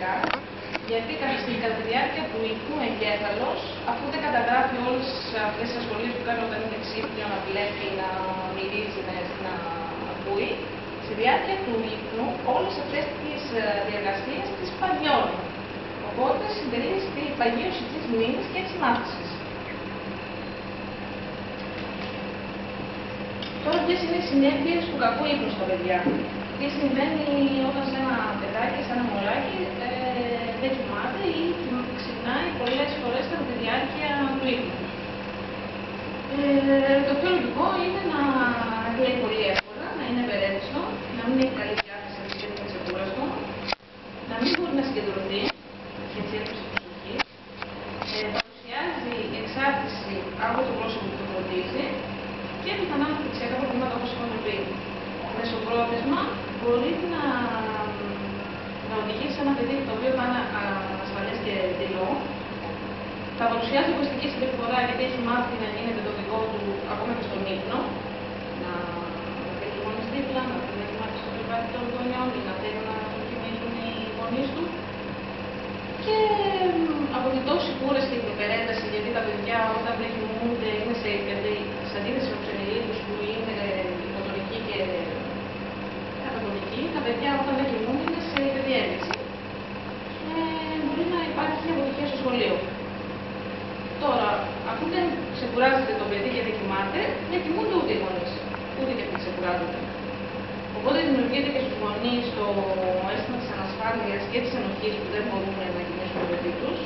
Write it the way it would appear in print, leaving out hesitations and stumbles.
ουσιαστικά, γιατί κατά τη διάρκεια του ύπνου ο εγκέφαλος, αφού δεν καταγράφει όλες αυτές τις ασχολίες που κάνει όταν είναι ξύπνιο, να βλέπει, να μυρίζει, να ακούει, στη διάρκεια του ύπνου όλες αυτές τις διεργασίες τις παγιώνει. Οπότε συντελεί στη παγίωση της μνήμης και της μάθησης. Τώρα, ποιες είναι οι συνέπειες του κακού ύπνου στα παιδιά? Τι συμβαίνει όταν σε ένα παιδάκι, σε ένα μωράκι, δεν κοιμάται ή ξυπνάει πολλές φορές κατά τη διάρκεια του ύπνου? Το πιο λογικό είναι να κλαίει πολύ εύκολα, να είναι περέξω, να μην έχει καλή διάθεση, να είναι ξεκούραστο, να μην μπορεί να συγκεντρωθεί, έτσι έλλειψη προσοχής, παρουσιάζει εξάρτηση από το πρόσωπο που το φροντίζει και πιθανά αναπτυξιακά προβλήματα όπως είπαμε πριν. Μεσοπρόθεσμα μπορεί να οδηγήσει σε ένα παιδί το οποίο θα είναι ασφαλές και δειλό. Θα παρουσιάζει εγωιστική συμπεριφορά γιατί έχει μάθει να γίνεται το δικό του ακόμα και στον ύπνο. Να θέλει μόνος δίπλα, να θέλει να κοιμάται στο κρεβάτι των γονιών ή να θέλει να τον κοιμήσουν οι γονείς του. Και από την τόση κούραση και την υπερένταση, γιατί τα παιδιά όταν δεν κοιμούνται είναι σε αντίθεση με τους ενηλίκους που είναι υποτονικοί και κατατονικοί, τα παιδιά όταν δεν κοιμούνται είναι σε υπεδιέλυξη. Μπορεί να υπάρχει αποτυχία στο σχολείο. Τώρα, αφού δεν ξεκουράζεται το παιδί και δεν κοιμάται, δεν κοιμούνται ούτε οι γονείς, ούτε και αυτοί ξεκουράζονται. Οπότε δημιουργείται και στους γονείς το αίσθημα της ανασφάλειας και της ενοχής που δεν μπορούν να κοιμήσουν το παιδί τους.